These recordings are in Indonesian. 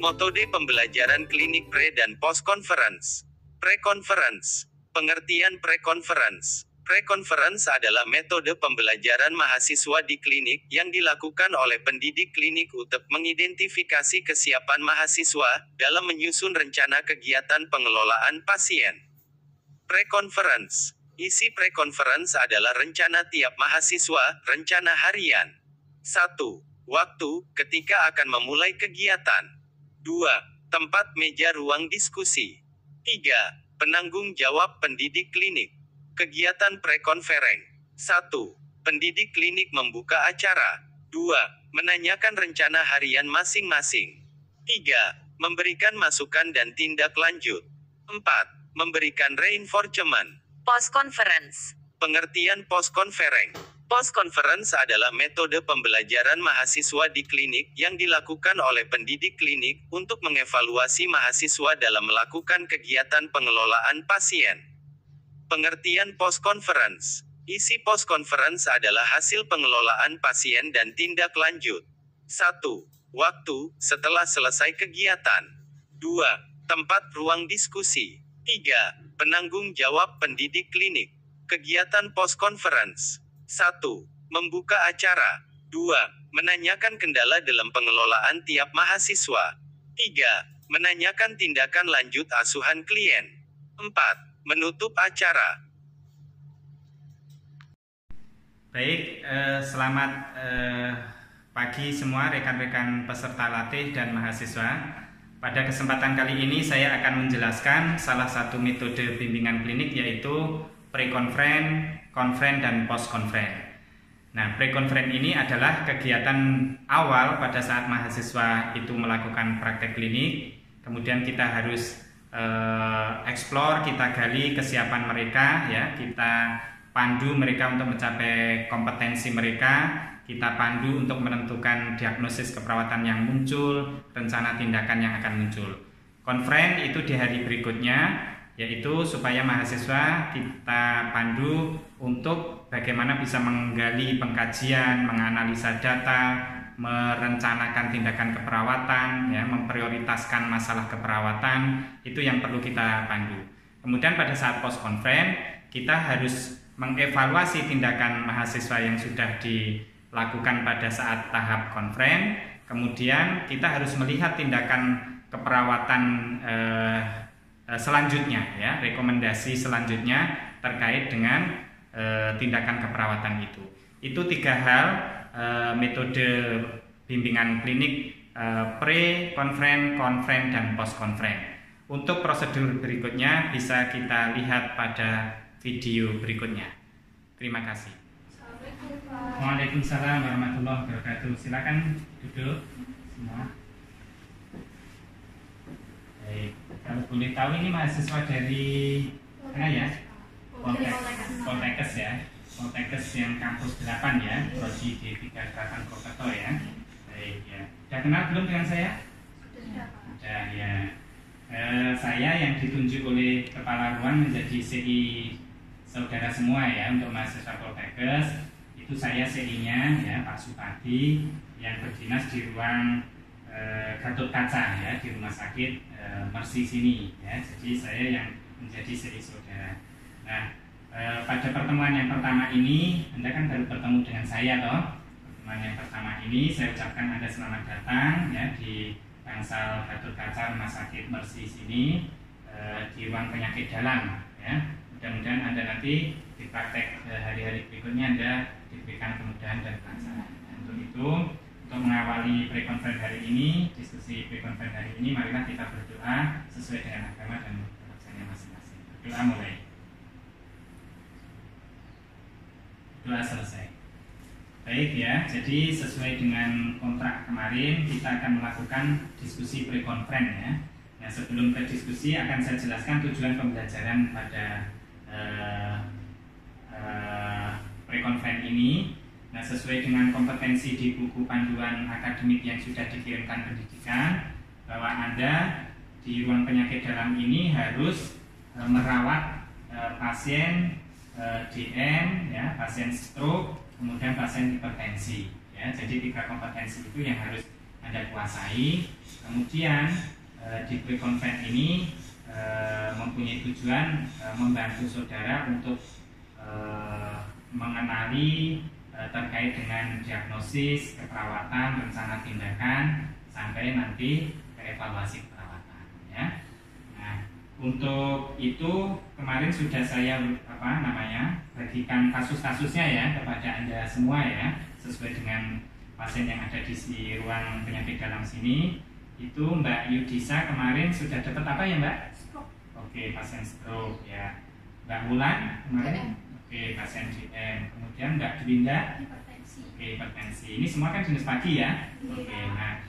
Metode pembelajaran klinik pre dan post conference. Pre-conference. Pengertian pre-conference. Pre-conference adalah metode pembelajaran mahasiswa di klinik yang dilakukan oleh pendidik klinik untuk mengidentifikasi kesiapan mahasiswa dalam menyusun rencana kegiatan pengelolaan pasien. Pre-conference. Isi pre-conference adalah rencana tiap mahasiswa, rencana harian. 1. Waktu, ketika akan memulai kegiatan. 2. Tempat meja ruang diskusi. 3. Penanggung jawab pendidik klinik. Kegiatan pre-conference. 1. Pendidik klinik membuka acara. 2. Menanyakan rencana harian masing-masing. 3. Memberikan masukan dan tindak lanjut. 4. Memberikan reinforcement. Post-conference. Pengertian post-conference. Post-conference adalah metode pembelajaran mahasiswa di klinik yang dilakukan oleh pendidik klinik untuk mengevaluasi mahasiswa dalam melakukan kegiatan pengelolaan pasien. Pengertian post-conference. Isi post-conference adalah hasil pengelolaan pasien dan tindak lanjut. 1. Waktu, setelah selesai kegiatan. 2. Tempat ruang diskusi. 3. Penanggung jawab pendidik klinik. Kegiatan post-conference. 1. Membuka acara. 2. Menanyakan kendala dalam pengelolaan tiap mahasiswa. 3. Menanyakan tindakan lanjut asuhan klien. 4. Menutup acara. Baik, selamat pagi semua rekan-rekan peserta latih dan mahasiswa. Pada kesempatan kali ini saya akan menjelaskan salah satu metode bimbingan klinik yaitu pre-conference, conference, dan post-conference. Nah, pre-conference ini adalah kegiatan awal pada saat mahasiswa itu melakukan praktek klinik. Kemudian kita harus explore, kita gali kesiapan mereka, ya, kita pandu mereka untuk mencapai kompetensi mereka, kita pandu untuk menentukan diagnosis keperawatan yang muncul, rencana tindakan yang akan muncul. Conference itu di hari berikutnya, yaitu supaya mahasiswa kita pandu untuk bagaimana bisa menggali pengkajian, menganalisa data, merencanakan tindakan keperawatan, ya, memprioritaskan masalah keperawatan, itu yang perlu kita pandu. Kemudian pada saat post conference kita harus mengevaluasi tindakan mahasiswa yang sudah dilakukan pada saat tahap conference. Kemudian kita harus melihat tindakan keperawatan selanjutnya, ya, rekomendasi selanjutnya terkait dengan tindakan keperawatan itu. Itu 3 hal metode bimbingan klinik pre-conference, conference, dan post-conference. Untuk prosedur berikutnya bisa kita lihat pada video berikutnya. Terima kasih. Waalaikumsalam warahmatullahi wabarakatuh. Silakan duduk semua. Baik, kalau boleh tahu ini mahasiswa dari mana ya? Poltekkes ya. Poltekkes yang kampus 8 ya, prodi D3 Keraton Prokerto ya. Baik ya. Sudah kenal belum dengan saya? Sudah ya. Saya yang ditunjuk oleh kepala ruang menjadi CI saudara semua ya untuk mahasiswa Poltekkes. Itu saya CI-nya ya Pak Supadi yang berdinas di ruang Gatot Kaca ya, di rumah sakit Mercy sini ya. Jadi saya yang menjadi CI saudara. Nah, pada pertemuan yang pertama ini Anda kan baru bertemu dengan saya toh. Pertemuan yang pertama ini saya ucapkan Anda selamat datang ya di Bangsal Gatot Kaca rumah sakit Mercy sini di ruang penyakit dalam ya. Mudah-mudahan Anda nanti di praktek hari-hari berikutnya Anda diberikan kemudahan dan kelancaran. Untuk itu, untuk mengawali pre-conference hari ini, diskusi pre-conference hari ini, marilah kita berdoa sesuai dengan agama dan kepercayaan masing-masing. Doa mulai. Doa selesai. Baik ya, jadi sesuai dengan kontrak kemarin kita akan melakukan diskusi pre-conference ya. Nah, sebelum ke diskusi akan saya jelaskan tujuan pembelajaran pada pre-conference ini. Nah, sesuai dengan kompetensi di buku panduan akademik yang sudah dikirimkan pendidikan, bahwa Anda di ruang penyakit dalam ini harus merawat pasien DM, ya, pasien stroke, kemudian pasien hipertensi. Ya, jadi 3 kompetensi itu yang harus Anda kuasai. Kemudian di pre-conference ini mempunyai tujuan membantu saudara untuk mengenali terkait dengan diagnosis, keperawatan, rencana tindakan, sampai nanti ke evaluasi perawatan. Ya. Nah, untuk itu kemarin sudah saya bagikan kasus-kasusnya ya kepada Anda semua ya, sesuai dengan pasien yang ada di ruang penyakit dalam sini. Itu Mbak Yudisa kemarin sudah dapat apa ya Mbak? Stroke. Oke, pasien stroke ya. Mbak Wulan kemarin? Oke, pasien DM. Kemudian Mbak Dwinda? Hipertensi. Oke, hipertensi. Ini semua kan jenis pagi ya? Oke, nah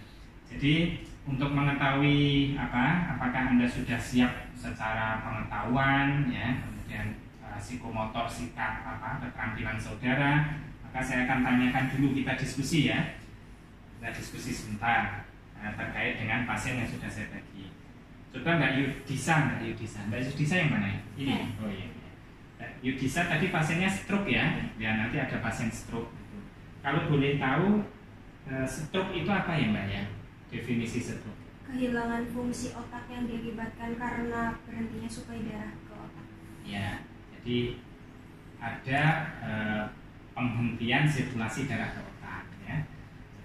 jadi untuk mengetahui apakah Anda sudah siap secara pengetahuan ya, kemudian psikomotor, sikap, keterampilan saudara, maka saya akan tanyakan dulu, kita diskusi ya. Kita diskusi sebentar terkait dengan pasien yang sudah saya bagi. Coba Mbak Yudisa yang mana ya? Ini. Oh iya. Mbak Yudisa tadi pasiennya stroke ya. Ya nanti ada pasien stroke. Kalau boleh tahu stroke itu apa ya Mbak ya? Definisi stroke. Kehilangan fungsi otak yang diakibatkan karena berhentinya suplai darah ke otak. Ya, jadi ada penghentian sirkulasi darah ke otak ya.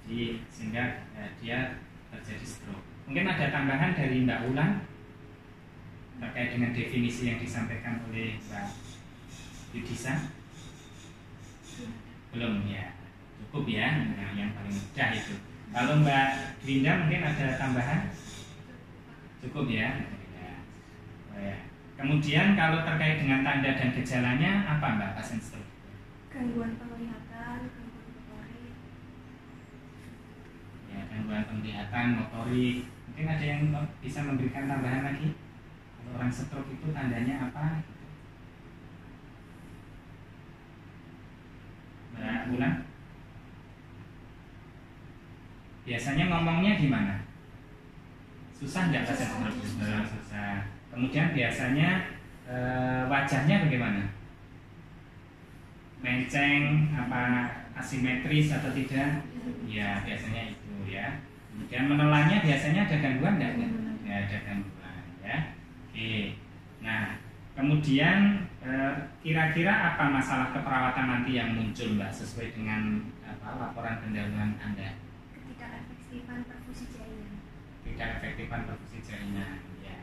Jadi sehingga dia terjadi stroke. Mungkin ada tambahan dari Mbak Ulan terkait dengan definisi yang disampaikan oleh Mbak Yudisa? Belum ya, cukup ya, yang paling mudah itu. Kalau Mbak Dwinda mungkin ada tambahan? Cukup ya. Kemudian kalau terkait dengan tanda dan gejalanya apa Mbak pasien stroke? Gangguan penglihatan, gangguan motorik. Ya, gangguan penglihatan, motorik. Mungkin ada yang bisa memberikan tambahan lagi? Kalau orang stroke itu tandanya apa? Mbak Bulan? Biasanya ngomongnya gimana? Susah nggak pasien stroke? Susah. Kemudian biasanya wajahnya bagaimana? Menceng, asimetris atau tidak? Ya biasanya itu ya. Kemudian menelannya biasanya ada gangguan nggak? Ya ada gangguan ya. Oke. Nah kemudian kira-kira apa masalah keperawatan nanti yang muncul Mbak sesuai dengan laporan pendahuluan Anda? Ketidakefektifan perfusi jaringan. Ketidakefektifan perfusi jaringan. Ya.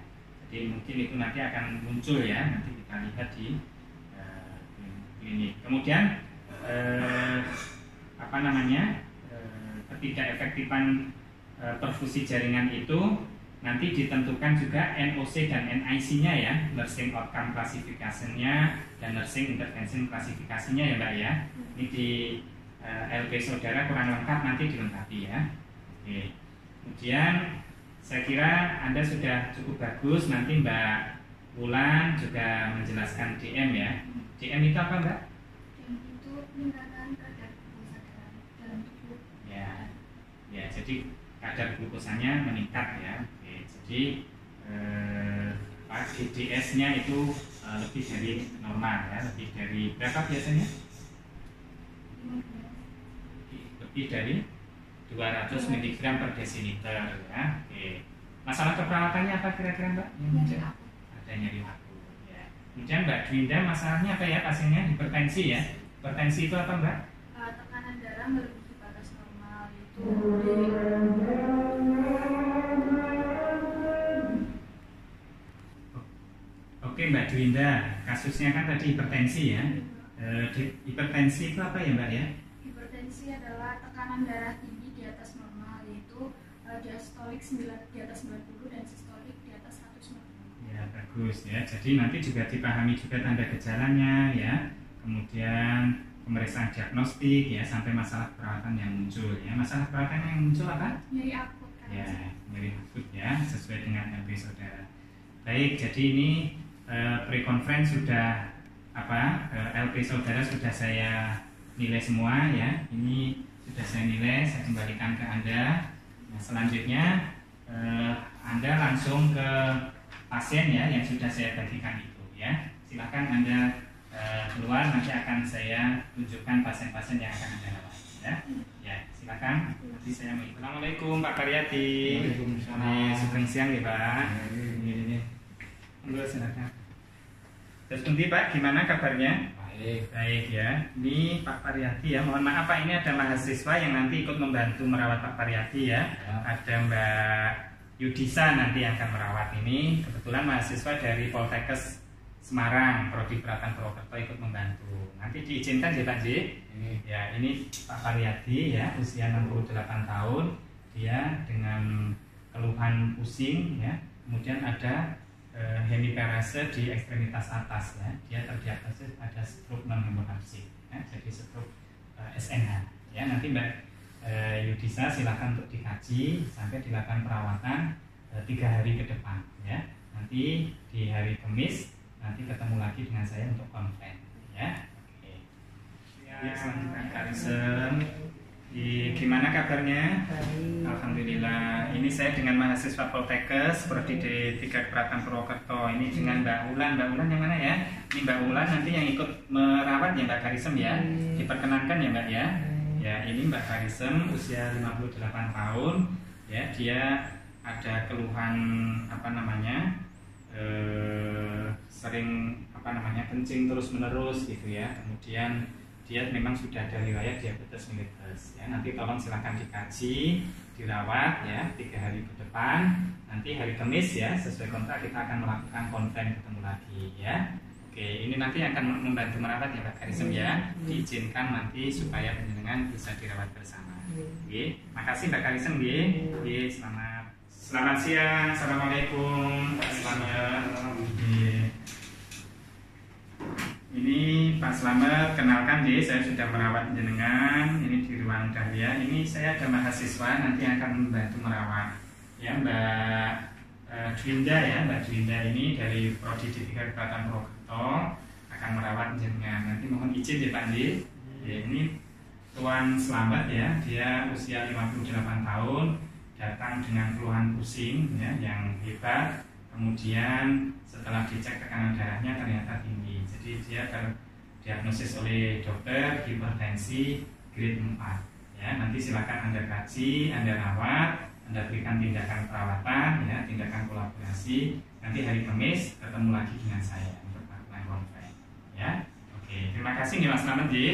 Jadi mungkin itu nanti akan muncul ya. Nanti kita lihat di klinik. Kemudian ketidakefektifan perfusi jaringan itu nanti ditentukan juga NOC dan NIC-nya ya, Nursing Outcome Classification-nya dan Nursing Intervention Classification-nya ya Mbak ya. Ini di LP saudara kurang lengkap, nanti dilengkapi ya. Oke. Kemudian saya kira Anda sudah cukup bagus, nanti Mbak Wulan juga menjelaskan DM ya. DM itu apa Mbak? DM itu peningkatan kadar glukosa dalam tubuh. Ya, jadi kadar glukosanya meningkat ya. Oke, jadi GDS-nya itu lebih dari normal ya, lebih dari berapa biasanya? Lebih dari 200 mg per desiliter ya. Oke. Masalah keperawatannya apa kira-kira Mbak? Ada nyeri waktu ya. Kemudian Mbak Dwinda masalahnya apa ya pasiennya? Hipertensi ya. Hipertensi itu apa Mbak? Tekanan darah melebihi batas normal itu Oke Mbak Dwinda, kasusnya kan tadi hipertensi ya. Hipertensi itu apa ya Mbak ya? Hipertensi adalah tekanan darah tinggi di atas normal, yaitu diastolik di atas 90 dan sistolik di atas 190. Ya bagus ya. Jadi nanti juga dipahami juga tanda gejalanya ya. Kemudian pemeriksaan diagnostik ya sampai masalah perawatan yang muncul ya. Masalah perawatan yang muncul apa? Nyeri akut kan? Ya nyeri akut ya sesuai dengan LP saudara. Baik, jadi ini pre-conference sudah LP saudara sudah saya nilai semua ya. Ini sudah saya nilai, saya kembalikan ke Anda. Nah, selanjutnya Anda langsung ke pasien ya yang sudah saya bagikan itu ya. Silakan Anda keluar, nanti akan saya tunjukkan pasien-pasien yang akan Anda rawat ya. Ya, silakan. silakan. Nanti saya mau. Assalamualaikum Pak Karyati. Waalaikumsalam. Sugeng siang ya Pak. Ini. Monggo silakan. Terus nanti Pak, gimana kabarnya? Baik. Baik ya. Ini Pak Karyati ya. Mohon maaf Pak, ini ada mahasiswa yang nanti ikut membantu merawat Pak Karyati ya. Ada Mbak Yudisa nanti yang akan merawat ini. Kebetulan mahasiswa dari Poltekkes Semarang, Prodi Peralatan Purwokerto ikut membantu. Nanti diizinkan ya Pak J. Ya, ini Pak Karyati ya, usia 68 tahun. Dia dengan keluhan pusing ya. Kemudian ada hemiparese di ekstremitas atas ya. Dia terdiagnosis ada stroke non hemoragik ya, jadi stroke SNH. Ya, nanti Mbak Yudisa silakan untuk dikaji sampai dilakukan perawatan 3 hari ke depan ya. Nanti di hari Kamis nanti ketemu lagi dengan saya untuk konfen ya. Oke. Ya, selamat Karisem. Gimana kabarnya? Baik. Alhamdulillah. Ini saya dengan mahasiswa Poltekkes Prodi D3 Peralatan Purwokerto. Ini dengan Mbak Ulan. Mbak Ulan yang mana ya? Ini Mbak Ulan nanti yang ikut merawat ya Mbak Karisem ya. Diperkenankan ya Mbak ya. Ya, ini Mbak Karisem usia 58 tahun. Ya, dia ada keluhan apa namanya? Sering apa namanya? Kencing terus-menerus gitu ya. Kemudian dia memang sudah ada riwayat diabetes mellitus ya. Nanti tolong silahkan dikaji, dirawat ya 3 hari ke depan. Nanti hari Kamis ya sesuai kontrak kita akan melakukan konfen ketemu lagi ya. Oke, ini nanti akan membantu merawat ya Pak Karisem ya. Diizinkan nanti supaya penjenengan bisa dirawat bersama. Oke, makasih Mbak Karisem ya. Oke, selamat siang. Assalamualaikum. Selamat. Ini Pak Slamet, kenalkan deh, saya sudah merawat jenengan. Ini di ruang Dahlia. Ini saya ada mahasiswa nanti akan membantu merawat. Ya Mbak Dwinda ya, Mbak Dwinda ini dari Prodi D3 Peralatan Purwokerto akan merawat jenengan. Nanti mohon izin ya Pak Andi. Ya, ini Tuan Slamet ya, dia usia 58 tahun, datang dengan keluhan pusing ya, yang hebat. Kemudian setelah dicek tekanan darahnya ternyata tinggi. Jadi dia terdiagnosis oleh dokter hipertensi grade 4. Ya, nanti silakan Anda kaji, Anda rawat, Anda berikan tindakan perawatan, ya, tindakan kolaborasi. Nanti hari Kamis ketemu lagi dengan saya untuk melakukan konfer. Ya, oke. Terima kasih nih Mas Slamet Ji.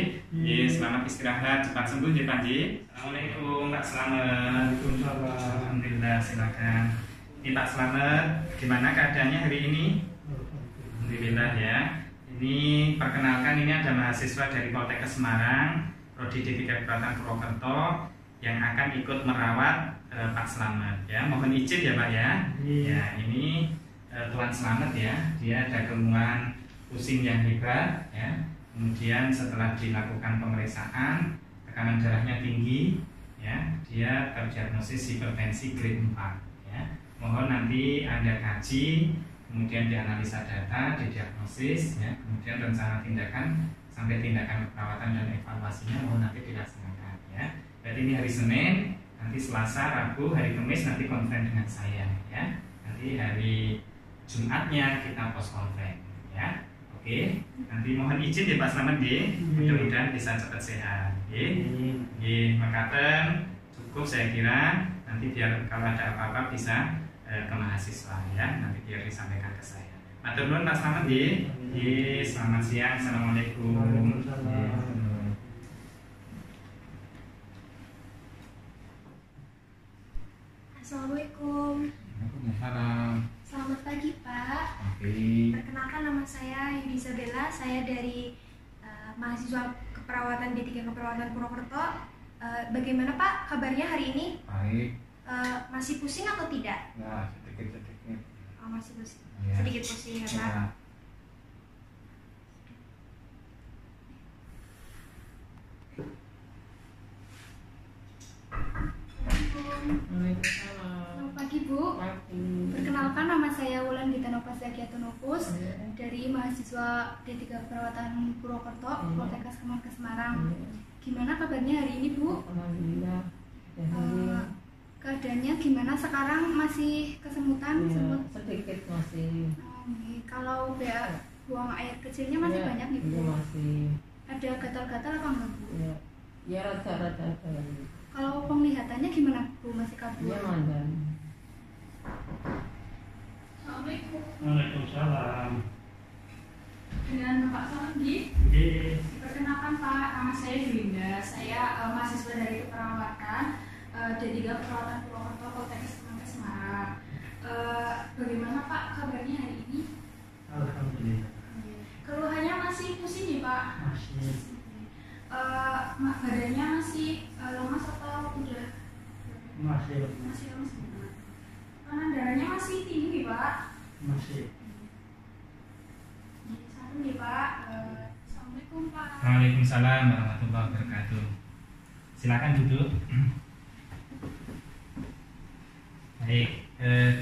Selamat istirahat, cepat sembuh ya Pak Ji. Assalamualaikum Pak Slamet. Alhamdulillah, silakan. Ini Pak Slamet, gimana keadaannya hari ini? Alhamdulillah ya. Ini perkenalkan, ini ada mahasiswa dari Poltekkes Semarang, Prodi D3 Peralatan Purwokerto yang akan ikut merawat Pak Slamet ya. Mohon izin ya Pak ya. Ya, ini Tuan Slamet ya. Dia ada keluhan pusing yang hebat ya. Kemudian setelah dilakukan pemeriksaan, tekanan darahnya tinggi ya. Dia terdiagnosis hipertensi grade 4 ya. Mohon nanti Anda kaji, kemudian dianalisa data, didiagnosis, ya, kemudian rencana tindakan sampai tindakan perawatan dan evaluasinya mohon nanti dilaksanakan. Ya. Berarti ini hari Senin, nanti Selasa, Rabu, hari Kamis nanti konfen dengan saya. Ya. Nanti hari Jumatnya kita post konfen. Ya. Oke. Nanti mohon izin ya Pak Slamet ya. Mudah-mudahan bisa cepat sehat. Makaten cukup saya kira. Nanti biar kalau ada apa-apa bisa ke mahasiswa ya, nanti biar disampaikan ke saya. Matur nuwun Pak Slamet nggih. Selamat siang. Assalamualaikum. Assalamualaikum. Waalaikumsalam. Selamat pagi Pak. Oke. Perkenalkan nama saya Yudi Isabella. Saya dari mahasiswa keperawatan D3 Keperawatan Purwokerto. Bagaimana Pak kabarnya hari ini? Baik. Masih pusing atau tidak? Ya, sedikit-sedikit. Oh, masih pusing. Ya. Sedikit pusing ya Pak. Ya. Selamat pagi Bu. Perkenalkan nama saya Wulan Gitanova Zakiatunopus dari mahasiswa D3 Keperawatan Purwokerto, Poltekkes Semarang. Gimana kabarnya hari ini Bu? Alhamdulillah. Keadaannya gimana sekarang? Masih kesemutan? Semut? Sedikit masih. Kalau buang air kecilnya masih Ya, banyak nih Bu? Masih. Ada gatal-gatal apa enggak Bu? Ya rada-rada. Kalau penglihatannya gimana Bu? Masih kabur? Dia mandan. Assalamualaikum. Waalaikumsalam. Dengan Bapak Sondi. Nggih. Perkenalkan Pak, nama saya Dwinda. Saya mahasiswa dari keperawatan D3 Perawatan Purwokerto Poltekkes Kemenkes Semarang. Bagaimana Pak kabarnya hari ini? Alhamdulillah. Keluhannya masih pusing nih Pak? Masih. Badannya masih lemas atau udah? Masih. Masih lemas. Tekanan darahnya masih tinggi Pak? Masih. Satu nih Pak. Assalamualaikum Pak. Waalaikumsalam warahmatullahi wabarakatuh. Silakan duduk. Baik,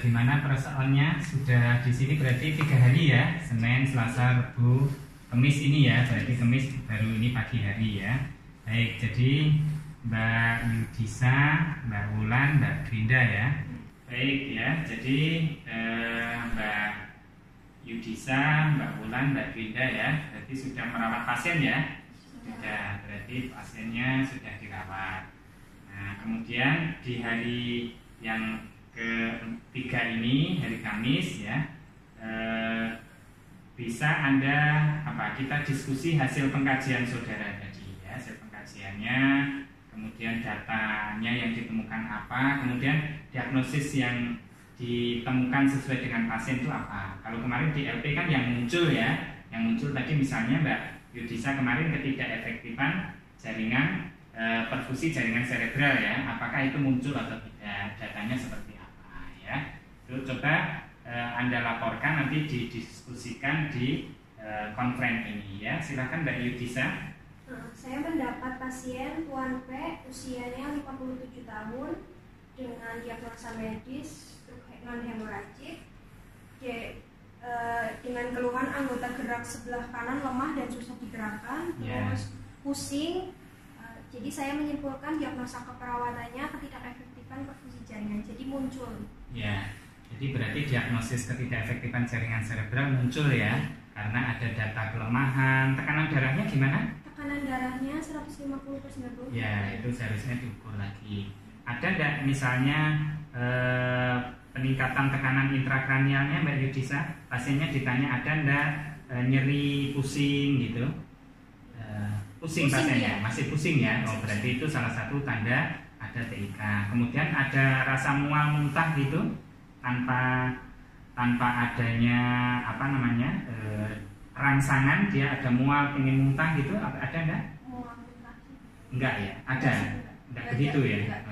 gimana perasaannya? Sudah di sini berarti 3 hari ya, Senin, Selasa, Rabu, Kamis ini ya, berarti Kamis baru ini pagi hari ya. Baik, jadi Mbak Yudisa, Mbak Wulan, Mbak Grinda ya. Baik ya, jadi Mbak Yudisa, Mbak Wulan, Mbak Grinda ya, berarti sudah merawat pasien ya. Sudah, berarti pasiennya sudah dirawat. Nah, kemudian di hari yang ketiga ini, hari Kamis ya, bisa Anda kita diskusi hasil pengkajian saudara tadi ya, hasil pengkajiannya, kemudian datanya yang ditemukan apa, kemudian diagnosis yang ditemukan sesuai dengan pasien itu apa. Kalau kemarin di LP kan yang muncul ya, yang muncul tadi misalnya Mbak Yudisa kemarin ketidakefektifan jaringan perfusi jaringan cerebral ya, apakah itu muncul atau tidak, datanya seperti apa ya. Itu coba Anda laporkan, nanti didiskusikan di konferensi ini ya. Silakan Mbak Yudisa. Saya mendapat pasien Tuan P, usianya 57 tahun dengan diagnosa medis non-hemoragik, dengan keluhan anggota gerak sebelah kanan lemah dan susah digerakkan, terus pusing. Jadi saya menyimpulkan diagnosa keperawatannya ketidakefektifan perfusi jaringan. Jadi muncul. Ya, jadi berarti diagnosis ketidakefektifan jaringan cerebral muncul ya, karena ada data kelemahan. Tekanan darahnya gimana? Tekanan darahnya 150/90. Ya, itu seharusnya diukur lagi. Ada enggak misalnya peningkatan tekanan intrakranialnya Mbak Yudisa? Pasiennya ditanya ada enggak nyeri, pusing gitu? Pusing pasiennya, ya. masih pusing ya. Oh, berarti itu salah satu tanda ada TIK. Kemudian ada rasa mual muntah gitu tanpa adanya rangsangan, dia ada mual pengen muntah gitu, ada enggak? Enggak ya, ada. Enggak begitu ya.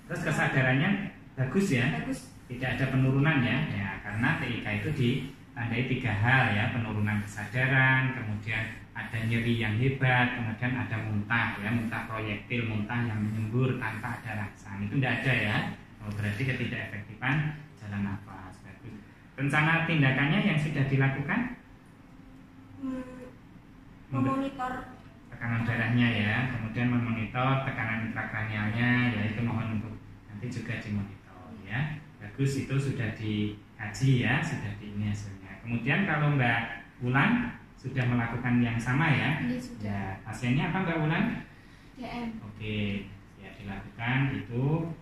Terus kesadarannya bagus ya, tidak ada penurunan ya. Ya, karena TIK itu ditandai 3 hal ya, penurunan kesadaran, kemudian ada nyeri yang hebat, kemudian ada muntah ya, muntah proyektil, muntah yang menyembur tanpa ada rangsangan. Itu tidak ada ya. Oh, berarti ketidakefektifan jalan nafas. Bagus. Rencana tindakannya yang sudah dilakukan? Memonitor Tekanan darahnya ya, kemudian memonitor tekanan intrakranialnya, ya itu mohon untuk nanti juga dimonitor ya. Bagus, itu sudah dikaji ya, sudah ini hasilnya. Kemudian kalau Mbak Wulan sudah melakukan yang sama ya? Iya, sudah. Ya, pasiennya apa Mbak Wulan? DM. Oke, ya dilakukan itu.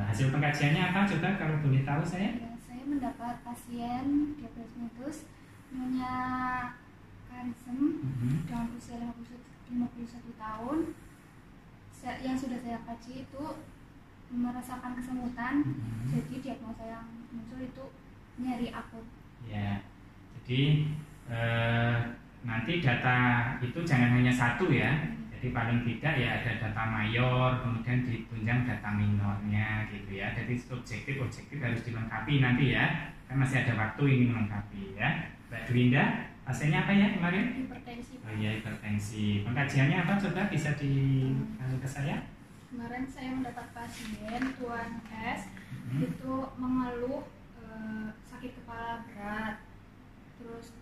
Hasil pengkajiannya apa? Coba kalau boleh tahu saya. Ya, saya mendapat pasien diabetes mellitus namanya Karisem dengan usia 51 tahun. Yang sudah saya kaji itu merasakan kesemutan. Jadi diagnosa yang muncul itu nyeri akut. Ya, jadi nanti data itu jangan hanya satu ya. Jadi paling tidak ya ada data mayor, kemudian ditunjang data minornya gitu ya. Jadi objektif harus dilengkapi nanti ya. Kan masih ada waktu ini melengkapi ya. Mbak Dwinda, pasiennya apa ya kemarin? Hipertensi. Oh iya, hipertensi. Pengkajiannya apa? Coba bisa di ke saya. Kemarin saya mendapat pasien Tuan S itu mengeluh sakit kepala berat, terus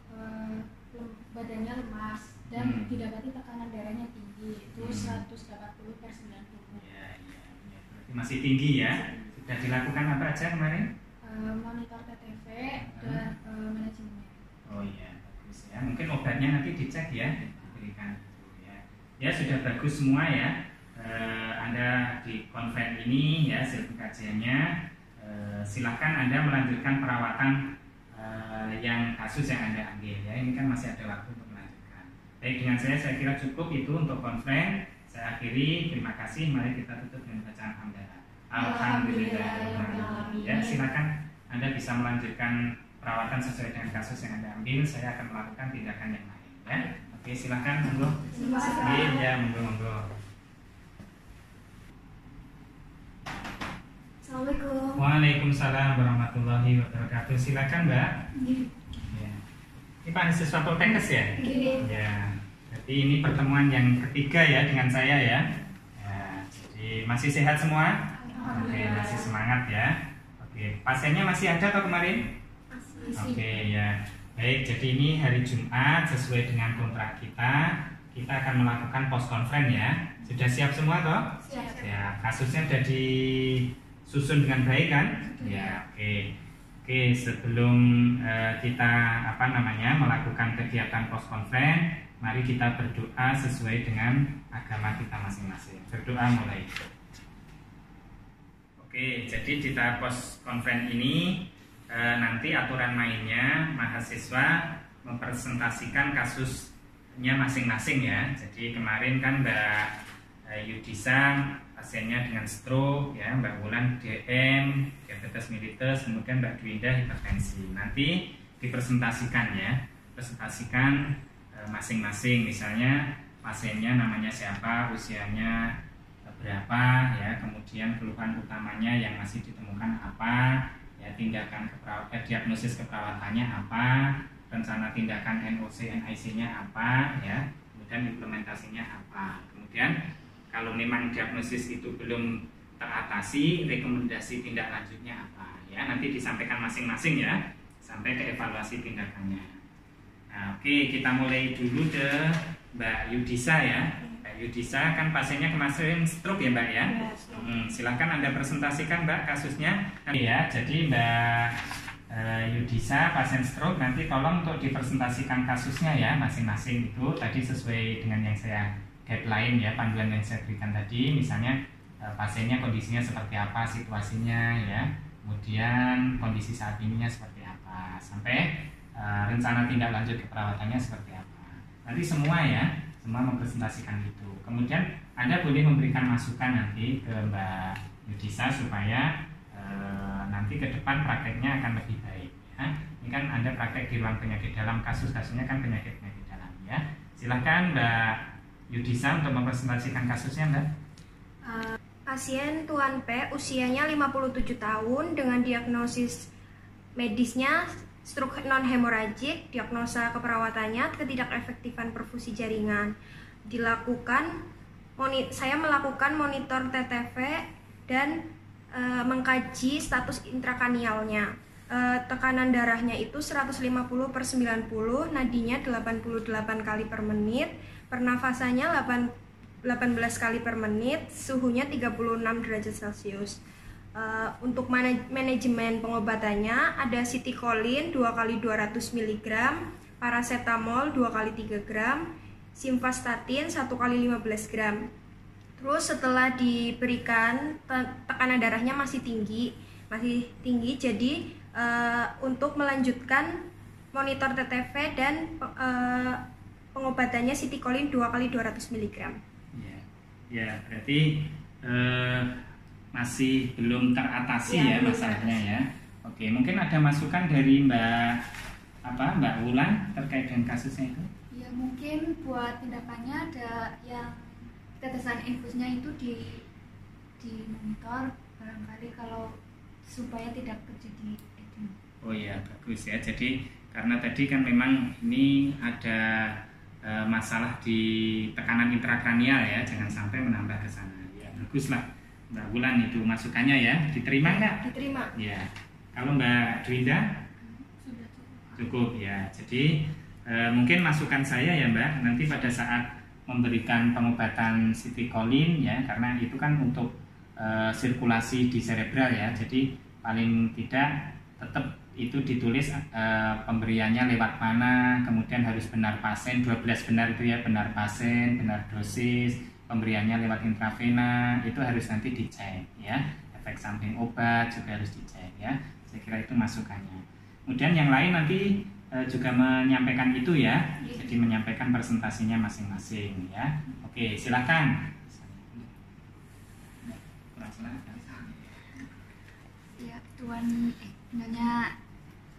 badannya lemas dan didapati tekanan darahnya tinggi, itu 180/90. Ya. Berarti masih tinggi ya. Sudah dilakukan apa aja kemarin? Monitor TTV dan manajemen. Oh iya, bagus ya. Mungkin obatnya nanti dicek ya, diberikan gitu ya. Ya sudah bagus semua ya. Anda di konven ini ya hasil kajiannya, silahkan Anda melanjutkan perawatan yang kasus yang Anda ambil ya. Ini kan masih ada waktu untuk melanjutkan. Baik, dengan saya kira cukup itu untuk konven. Saya akhiri, terima kasih. Mari kita tutup dengan bacaan hamdalah. Alhamdulillah. Ya, silakan Anda bisa melanjutkan perawatan sesuai dengan kasus yang Anda ambil. Saya akan melakukan tindakan yang lain ya. Oke, silakan monggo. Ya, monggo. Assalamualaikum. Waalaikumsalam warahmatullahi wabarakatuh. Silakan, Mbak. Ya. Ini mahasiswa Poltekkes ya? Gini. Ya. Jadi ini pertemuan yang ketiga ya dengan saya ya. Ya, jadi masih sehat semua? Oke, masih semangat ya. Oke, pasiennya masih ada atau kemarin? Oke ya. Baik, jadi ini hari Jumat sesuai dengan kontrak kita akan melakukan post conference ya. Sudah siap semua toh? Siap. Ya, kasusnya sudah disusun dengan baik kan? Ya, oke. Oke, sebelum kita melakukan kegiatan post conference, mari kita berdoa sesuai dengan agama kita masing-masing. Berdoa mulai. Oke, jadi di tahap post conference ini nanti aturan mainnya mahasiswa mempresentasikan kasusnya masing-masing ya. Jadi kemarin kan Mbak Yudisa pasiennya dengan stroke ya, Mbak Wulan DM, diabetes mellitus, kemudian Mbak Dwinda hipertensi. Nanti dipresentasikan ya, presentasikan masing-masing, misalnya pasiennya namanya siapa, usianya berapa ya, kemudian keluhan utamanya yang masih ditemukan apa ya, tindakan diagnosis keperawatannya apa, rencana tindakan NOC NIC-nya apa ya, kemudian implementasinya apa. Kemudian kalau memang diagnosis itu belum teratasi, rekomendasi tindak lanjutnya apa ya, nanti disampaikan masing-masing ya sampai ke evaluasi tindakannya. Nah, oke, kita mulai dulu ke Mbak Yudisa ya. Mbak Yudisa kan pasiennya kemarin stroke ya Mbak ya. Silahkan Anda presentasikan Mbak kasusnya ya. Jadi Mbak Yudisa pasien stroke, nanti tolong untuk dipresentasikan kasusnya ya masing-masing. Itu tadi sesuai dengan yang saya guideline ya, panduan yang saya berikan tadi, misalnya pasiennya kondisinya seperti apa, situasinya ya, kemudian kondisi saat ininya seperti apa, sampai rencana tindak lanjut keperawatannya seperti apa. Nanti semua ya, semua mempresentasikan itu. Kemudian Anda boleh memberikan masukan nanti ke Mbak Yudisa supaya nanti ke depan prakteknya akan lebih baik ya. Ini kan Anda praktek di ruang penyakit dalam, kasusnya kan penyakit-penyakit dalam ya. Silahkan Mbak Yudisa untuk mempresentasikan kasusnya Mbak. Pasien Tuan P usianya 57 tahun dengan diagnosis medisnya stroke non-hemoragik, diagnosa keperawatannya ketidakefektifan perfusi jaringan. Saya melakukan monitor TTV dan mengkaji status intrakranialnya. Tekanan darahnya itu 150/90, nadinya 88 kali per menit, pernafasannya 18 kali per menit, suhunya 36 derajat Celcius. Untuk manajemen pengobatannya ada sitikolin 2 kali 200 mg, paracetamol 2 kali 3 gram, simvastatin 1 kali 15 gram. Terus setelah diberikan tekanan darahnya masih tinggi, jadi untuk melanjutkan monitor TTV dan pengobatannya sitikolin 2 kali 200 mg. Ya, berarti masih belum teratasi ya masalahnya ya. Oke, mungkin ada masukan dari Mbak Wulan terkait dengan kasusnya itu? Ya, mungkin buat tindakannya ada yang tetesan infusnya itu di monitor barangkali kalau supaya tidak terjadi edema. Oh iya, bagus ya. Jadi karena tadi kan memang ini ada masalah di tekanan intrakranial ya, jangan sampai menambah ke sana. Ya, baguslah Mbak Wulan itu masukannya ya. Diterima nggak? Diterima. Ya. Kalau Mbak Dwinda? Sudah Cukup ya. Jadi mungkin masukan saya ya Mbak, nanti pada saat memberikan pengobatan sitikolin ya, karena itu kan untuk sirkulasi di cerebral ya. Jadi paling tidak tetap itu ditulis pemberiannya lewat mana, kemudian harus benar pasien, 12 benar itu ya, benar pasien, benar dosis, pemberiannya lewat intravena itu harus nanti dicek ya. Efek samping obat juga harus dicek ya. Saya kira itu masukannya. Kemudian yang lain nanti juga menyampaikan itu ya. Jadi menyampaikan presentasinya masing-masing ya. Oke, silakan. Ya, Tuan namanya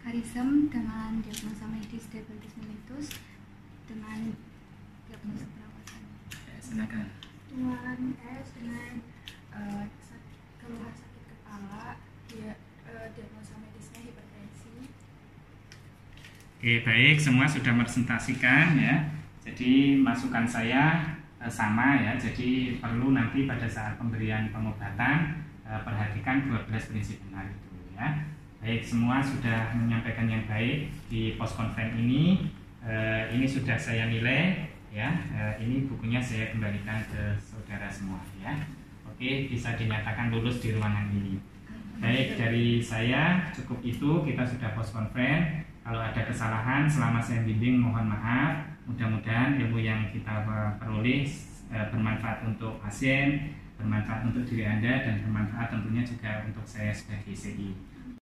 Karisem dengan diagnosa medis diabetes mellitus dengan diagnosa perawatan. Ya, silakan. Tuan S dengan keluhan sakit kepala, diagnosa medisnya hipertensi. Oke, baik, semua sudah merepresentasikan ya. Jadi masukan saya sama ya. Jadi perlu nanti pada saat pemberian pengobatan perhatikan 12 prinsip benar itu ya. Baik, semua sudah menyampaikan yang baik di post conference ini. Ini sudah saya nilai ya. Ini bukunya saya kembalikan ke saudara semua ya. Oke, bisa dinyatakan lulus di ruangan ini. Baik, dari saya cukup itu. Kita sudah post conference. Kalau ada kesalahan selama saya bimbing mohon maaf. Mudah-mudahan ilmu yang kita peroleh bermanfaat untuk pasien, bermanfaat untuk diri Anda, dan bermanfaat tentunya juga untuk saya sebagai CI.